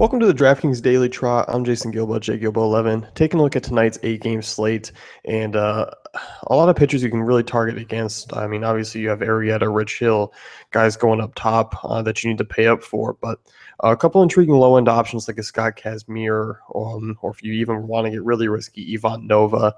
Welcome to the DraftKings Daily Trot. I'm Jason Gilbo, JGilbo11. Taking a look at tonight's 8-game slate, and a lot of pitchers you can really target against. I mean, obviously you have Arrieta, Rich Hill, guys going up top that you need to pay up for, but a couple intriguing low-end options like a Scott Kazmir, or if you even want to get really risky, Ivan Nova.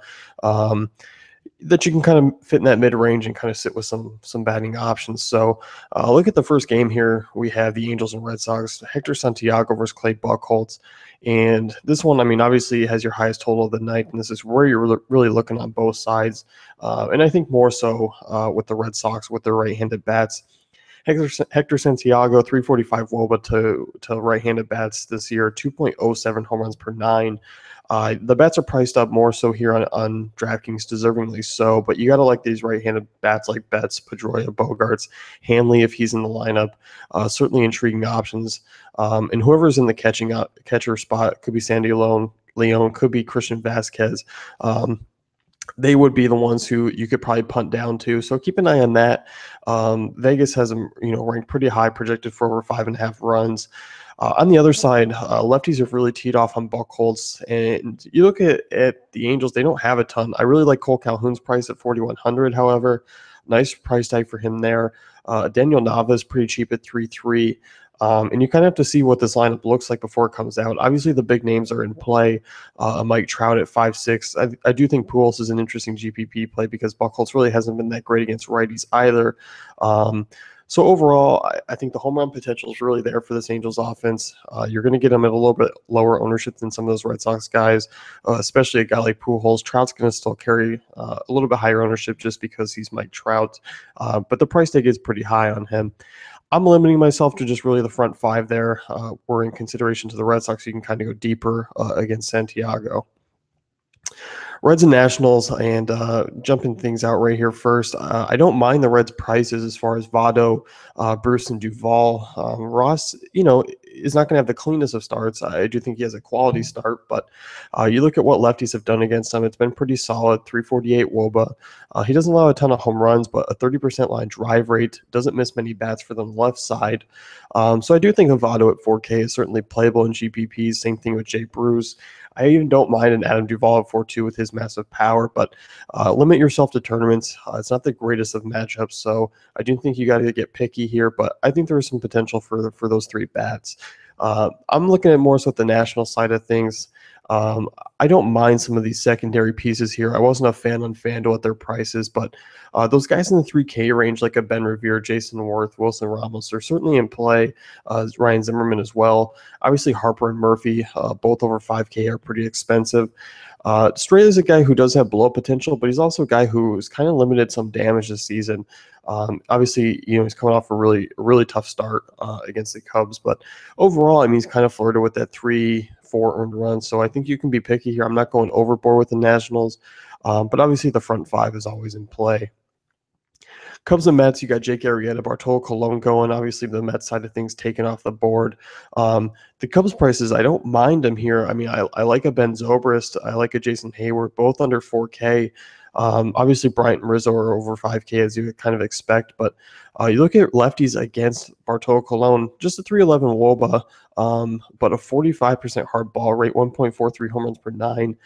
That you can kind of fit in that mid-range and kind of sit with some batting options. So look at the first game here. We have the Angels and Red Sox, Hector Santiago versus Clay Buchholz. And this one, I mean, obviously has your highest total of the night, and this is where you're really looking on both sides. And I think more so with the Red Sox with their right-handed bats. Hector Santiago, 345 WOBA to right-handed bats this year, 2.07 home runs per nine. The bats are priced up more so here on DraftKings, deservingly so, but you got to like these right-handed bats like Betts, Pedroia, Bogarts, Hanley if he's in the lineup. Certainly intriguing options. And whoever's in the catcher spot, could be Sandy Leon, could be Christian Vasquez. They would be the ones who you could probably punt down to. So keep an eye on that. Vegas has them, ranked pretty high, projected for over 5.5 runs. On the other side, lefties have really teed off on Buchholz. And you look at the Angels, they don't have a ton. I really like Cole Calhoun's price at 4,100, however. Nice price tag for him there. Daniel Nava is pretty cheap at 3.3. And you kind of have to see what this lineup looks like before it comes out. Obviously, the big names are in play. Mike Trout at 5.6. I do think Pujols is an interesting GPP play because Buchholz really hasn't been that great against righties either. So overall, I think the home run potential is really there for this Angels offense. You're going to get them at a little bit lower ownership than some of those Red Sox guys, especially a guy like Pujols. Trout's going to still carry a little bit higher ownership just because he's Mike Trout, but the price tag is pretty high on him. I'm limiting myself to just really the front five there. We're in consideration to the Red Sox. So you can kind of go deeper against Santiago. Reds and Nationals, and jumping things out right here first. I don't mind the Reds' prices as far as Votto, Bruce, and Duvall. Ross, is not going to have the cleanest of starts. I do think he has a quality start, but you look at what lefties have done against him. It's been pretty solid, 348 WOBA. He doesn't allow a ton of home runs, but a 30% line drive rate, doesn't miss many bats for the left side. So I do think Votto at 4K is certainly playable in GPPs. Same thing with Jay Bruce. I even don't mind an Adam Duvall at 4.2 with his massive power, but limit yourself to tournaments. It's not the greatest of matchups, so I do think you got to get picky here, but I think there is some potential for those three bats. I'm looking at more so at the national side of things. I don't mind some of these secondary pieces here. I wasn't a fan on FanDuel at their prices, but those guys in the 3K range, like a Ben Revere, Jason Worth, Wilson Ramos, are certainly in play. Ryan Zimmerman as well. Obviously, Harper and Murphy, both over 5K, are pretty expensive. Strayed is a guy who does have blow potential, but he's also a guy who's kind of limited some damage this season. Obviously, he's coming off a really tough start against the Cubs, but overall, I mean, he's kind of flirted with that 3-4 earned runs. So I think you can be picky here. I'm not going overboard with the Nationals, but obviously the front five is always in play. Cubs and Mets, you got Jake Arrieta, Bartolo Colon going. Obviously, the Mets side of things taken off the board. The Cubs prices, I don't mind them here. I mean, I like a Ben Zobrist. I like a Jason Hayward, both under 4K. Obviously, Bryant and Rizzo are over 5K, as you would kind of expect. But you look at lefties against Bartolo Colon, just a 311 WOBA, but a 45% hard ball rate, 1.43 home runs per nine.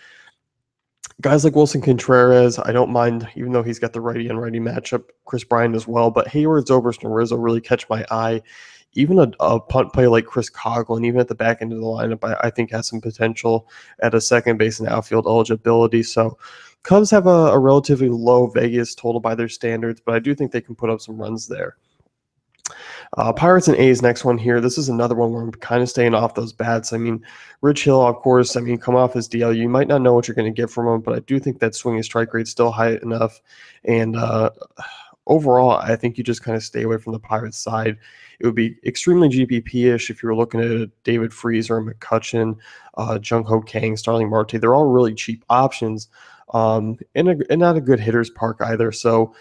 Guys like Wilson Contreras, I don't mind, even though he's got the righty and righty matchup. Chris Bryant as well, but Hayward, Zobrist, and Rizzo really catch my eye. Even a punt play like Chris Coughlin, even at the back end of the lineup, I think has some potential at a second base and outfield eligibility. So Cubs have a relatively low Vegas total by their standards, but I do think they can put up some runs there. Pirates and A's next one here. This is another one where I'm kind of staying off those bats. I mean, Rich Hill, of course, come off his DL. You might not know what you're going to get from him, but I do think that swinging strike rate's still high enough. And overall, I think you just kind of stay away from the Pirates side. It would be extremely GPP-ish if you were looking at David Freese or McCutcheon, Jung Ho Kang, Starling Marte. They're all really cheap options and not a good hitter's park either. So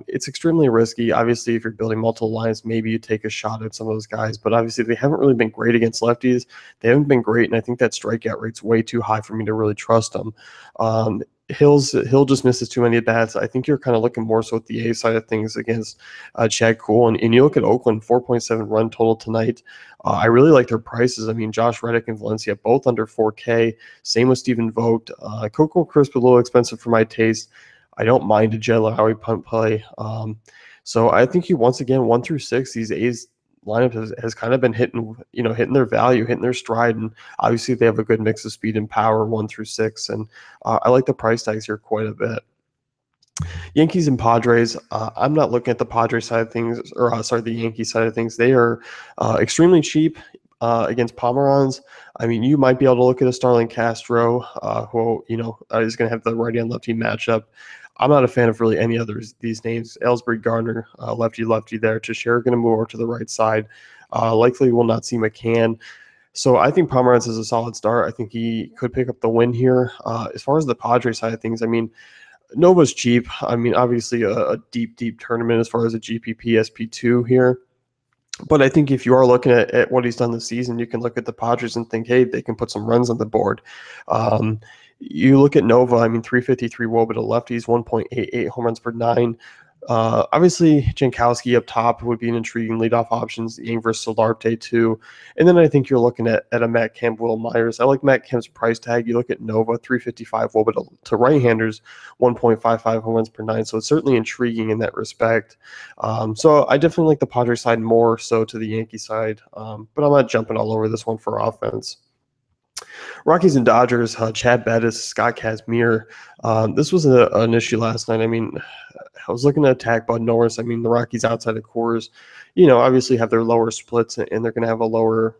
it's extremely risky. Obviously, if you're building multiple lines, maybe you take a shot at some of those guys. But obviously, they haven't really been great against lefties. They haven't been great, and I think that strikeout rate's way too high for me to really trust them. Hill just misses too many at bats. I think you're kind of looking more so at the A side of things against Chad Kuhl. And you look at Oakland, 4.7 run total tonight. I really like their prices. I mean, Josh Reddick and Valencia both under 4K. Same with Stephen Vogt. Coco Crisp a little expensive for my taste. I don't mind a Jed Lowry punt play. So I think you once again 1 through 6, these A's lineup has kind of been hitting their value, hitting their stride, and obviously they have a good mix of speed and power 1 through 6, and I like the price tags here quite a bit. Yankees and Padres. I'm not looking at the Padres side of things, or the Yankees side of things. They are extremely cheap against Pomeranz. I mean, you might be able to look at a Starlin Castro, who is going to have the righty and lefty matchup. I'm not a fan of really any others these names. Ellsbury, Garner, lefty there. Teixeira going to move over to the right side. Likely will not see McCann. So I think Pomeranz is a solid start. I think he could pick up the win here. As far as the Padres side of things, I mean, Nova's cheap. I mean, obviously a deep tournament as far as a GPP SP2 here. But I think if you are looking at what he's done this season, you can look at the Padres and think, hey, they can put some runs on the board. You look at Nova, I mean, 353 WOBA to lefties, 1.88 home runs per 9. Obviously, Jankowski up top would be an intriguing leadoff options. Yang versus Solarte too. And then I think you're looking at a Matt Kemp, Will Myers. I like Matt Kemp's price tag. You look at Nova, 355 WOBA to right-handers, 1.55 home runs per 9. So it's certainly intriguing in that respect. So I definitely like the Padres side more so to the Yankee side. But I'm not jumping all over this one for offense. Rockies and Dodgers, Chad Bettis, Scott Kazmir. This was an issue last night. I mean, I was looking to attack Bud Norris. I mean, the Rockies outside of Coors, obviously have their lower splits, and they're going to have a lower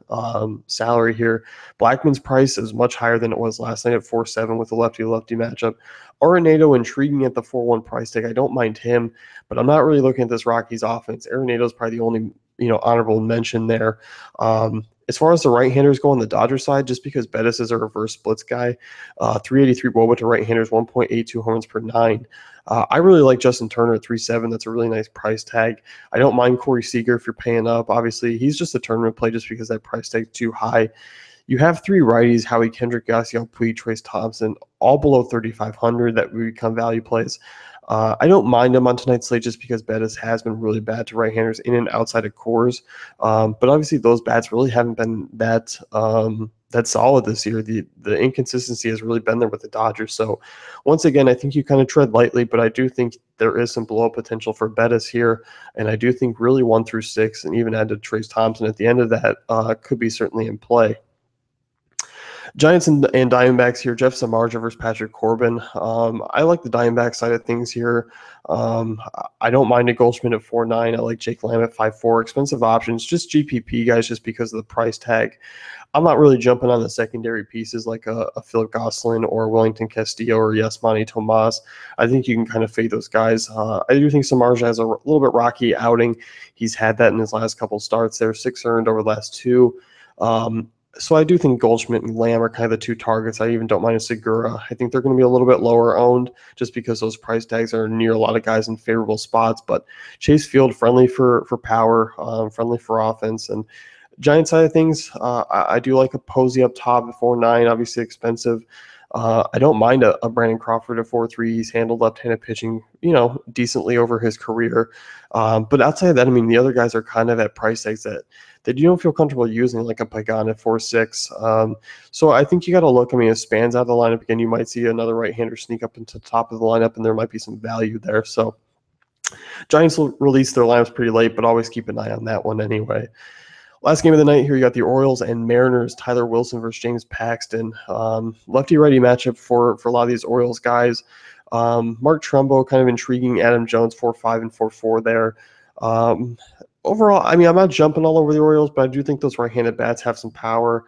salary here. Blackman's price is much higher than it was last night at 4.7 with the lefty-lefty matchup. Arenado intriguing at the 4.1 price tag. I don't mind him, but I'm not really looking at this Rockies offense. Arenado is probably the only honorable mention there. As far as the right-handers go on the Dodgers side, just because Bettis is a reverse splits guy, 383 WOBA to right-handers, 1.82 home runs per 9. I really like Justin Turner at 3.7. That's a really nice price tag. I don't mind Corey Seager if you're paying up. Obviously, he's just a tournament play just because that price tag's too high. You have 3 righties, Howie Kendrick, Yasiel Puig, Trace Thompson, all below 3,500 that would become value plays. I don't mind him on tonight's slate just because Bettis has been really bad to right-handers in and outside of Coors. But obviously those bats really haven't been that solid this year. The inconsistency has really been there with the Dodgers. So once again, I think you kind of tread lightly, but I do think there is some blow potential for Bettis here. And I do think really 1 through 6 and even add to Trace Thompson at the end of that could be certainly in play. Giants and Diamondbacks here. Jeff Samardzija versus Patrick Corbin. I like the Diamondback side of things here. I don't mind a Goldschmidt at 4.9. I like Jake Lamb at 5.4. Expensive options, just GPP guys, just because of the price tag. I'm not really jumping on the secondary pieces like a Philip Gosselin or Wellington Castillo or Yasmani Tomas. I think you can kind of fade those guys. I do think Samardzija has a little bit rocky outing. He's had that in his last couple starts there, 6 earned over the last 2. So I do think Goldschmidt and Lamb are kind of the 2 targets. I even don't mind a Segura. I think they're going to be a little bit lower owned just because those price tags are near a lot of guys in favorable spots. But Chase Field, friendly for power, friendly for offense. And Giant side of things, I do like a Posey up top at 4.9, obviously expensive. I don't mind a Brandon Crawford at 4.3. He's handled left-handed pitching, decently over his career. But outside of that, I mean, the other guys are kind of at price tags that you don't feel comfortable using, like a Pagan at 4.6. So I think you got to look. I mean, if Span's out of the lineup again, you might see another right-hander sneak up into the top of the lineup, and there might be some value there. So Giants will release their lineups pretty late, but always keep an eye on that one anyway. Last game of the night here, you got the Orioles and Mariners, Tyler Wilson versus James Paxton. Lefty-righty matchup for a lot of these Orioles guys. Mark Trumbo, kind of intriguing. Adam Jones, 4.5 and 4.4 there. Overall, I mean, I'm not jumping all over the Orioles, but I do think those right-handed bats have some power,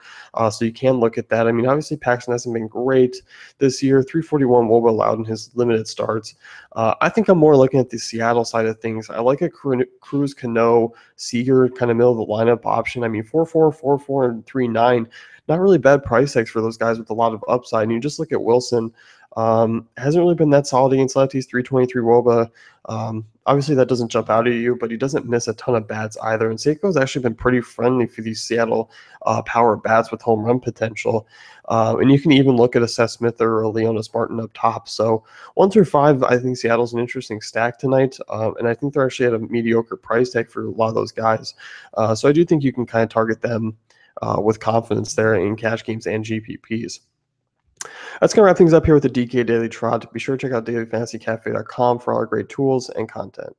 so you can look at that. I mean, obviously, Paxton hasn't been great this year. 341 WOBA allowed in his limited starts. I think I'm more looking at the Seattle side of things. I like a Cruz, Cano, Seager kind of middle of the lineup option. I mean, 4.4, 4.4, and 3.9. Not really bad price tags for those guys with a lot of upside. And you just look at Wilson. Hasn't really been that solid against lefties. 323 WOBA. Obviously, that doesn't jump out at you, but he doesn't miss a ton of bats either. And Seiko's actually been pretty friendly for these Seattle power bats with home run potential. And you can even look at a Seth Smith or a Leonis Martin up top. So 1 through 5, I think Seattle's an interesting stack tonight. And I think they're actually at a mediocre price tag for a lot of those guys. So I do think you can kind of target them with confidence there in cash games and GPPs. That's going to wrap things up here with the DK Daily Trot. Be sure to check out dailyfantasycafe.com for all our great tools and content.